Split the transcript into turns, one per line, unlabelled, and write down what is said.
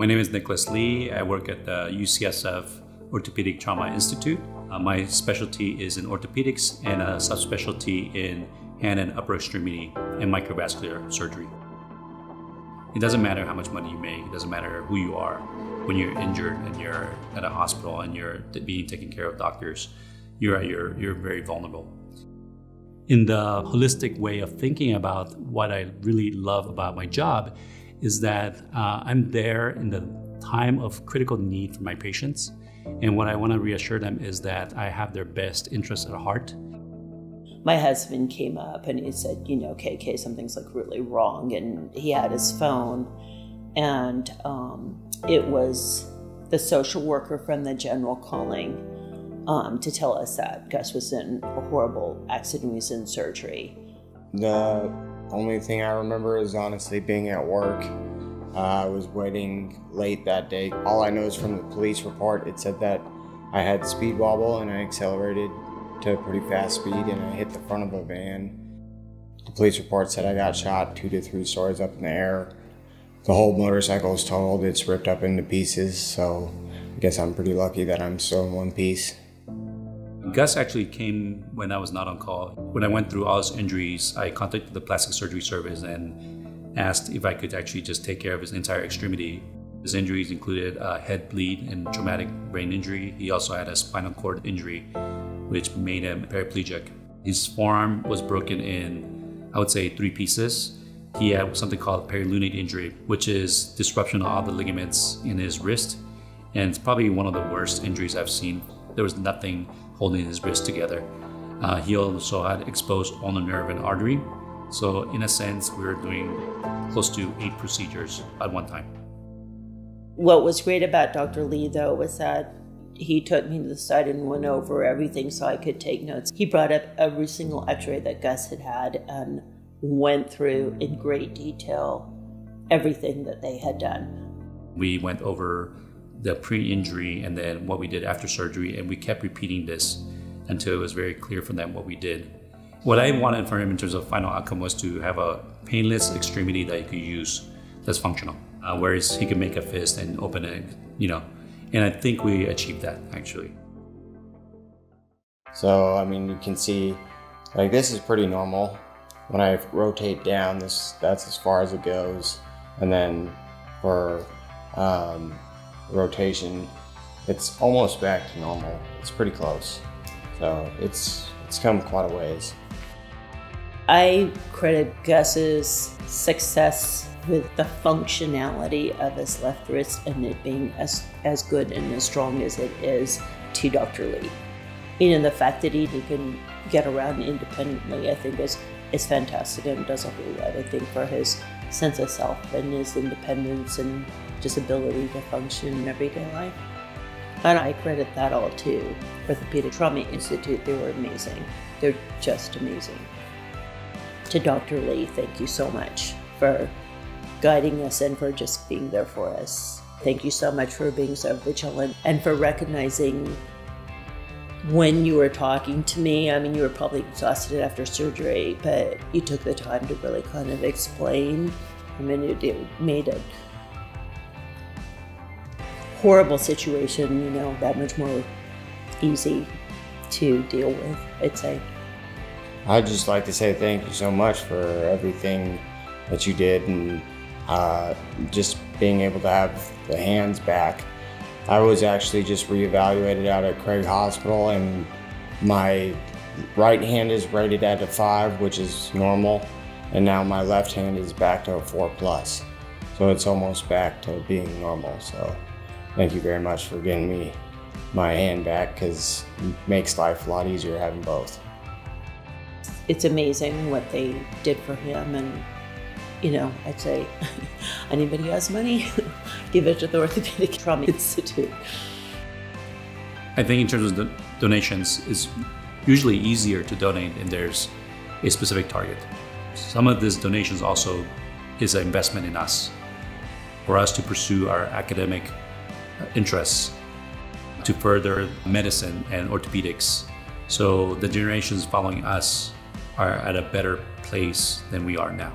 My name is Nicholas Lee. I work at the UCSF Orthopaedic Trauma Institute. My specialty is in orthopedics and a subspecialty in hand and upper extremity and microvascular surgery. It doesn't matter how much money you make, it doesn't matter who you are. When you're injured and you're at a hospital and you're being taken care of doctors, you're very vulnerable. In the holistic way of thinking about what I really love about my job is that I'm there in the time of critical need for my patients. And what I want to reassure them is that I have their best interests at heart.
My husband came up and he said, KK, something's like really wrong. And he had his phone and it was the social worker from the general calling to tell us that Gus was in a horrible accident. He was in surgery.
The only thing I remember is honestly being at work. I was waiting late that day. All I know is from the police report, it said that I had speed wobble and I accelerated to a pretty fast speed and I hit the front of a van. The police report said I got shot 2 to 3 stories up in the air. The whole motorcycle is totaled, it's ripped up into pieces, so I guess I'm pretty lucky that I'm still in one piece.
Gus actually came when I was not on call. When I went through all his injuries, I contacted the plastic surgery service and asked if I could actually just take care of his entire extremity. His injuries included a head bleed and traumatic brain injury. He also had a spinal cord injury, which made him paraplegic. His forearm was broken in, I would say, 3 pieces. He had something called perilunate injury, which is disruption of all the ligaments in his wrist. And it's probably one of the worst injuries I've seen. There was nothing holding his wrist together. He also had exposed ulnar nerve and artery. So in a sense, we were doing close to 8 procedures at one time.
What was great about Dr. Lee, though, was that he took me to the side and went over everything so I could take notes. He brought up every single x-ray that Gus had had and went through in great detail everything that they had done.
We went over the pre-injury and then what we did after surgery, and we kept repeating this until it was very clear for them what we did. What I wanted for him in terms of final outcome was to have a painless extremity that he could use that's functional, whereas he could make a fist and open it, and I think we achieved that actually.
So, you can see, this is pretty normal. When I rotate down, that's as far as it goes. And then for rotation, it's almost back to normal. It's pretty close. So it's come quite a ways.
I credit Gus's success with the functionality of his left wrist and it being as good and as strong as it is to Dr. Lee. The fact that he can get around independently, I think is fantastic and does a whole lot, I think, for his sense of self and his independence and just ability to function in everyday life. And I credit that all to Orthopaedic Trauma Institute. They were amazing. They're just amazing. To Dr. Lee, thank you so much for guiding us and for just being there for us. Thank you so much for being so vigilant and for recognizing when you were talking to me. You were probably exhausted after surgery, but you took the time to really kind of explain. It made a horrible situation, that much more easy to deal with, I'd say.
I'd just like to say thank you so much for everything that you did and just being able to have the hands back. I was actually just reevaluated out at Craig Hospital and my right hand is rated at a 5, which is normal, and now my left hand is back to a 4+. So it's almost back to being normal. So thank you very much for getting me my hand back, because it makes life a lot easier having both.
It's amazing what they did for him, and I'd say anybody who has money, give it to the Orthopaedic Trauma Institute.
I think in terms of the donations, it's usually easier to donate and there's a specific target. Some of these donations also is an investment in us, for us to pursue our academic interests, to further medicine and orthopedics. So the generations following us are at a better place than we are now.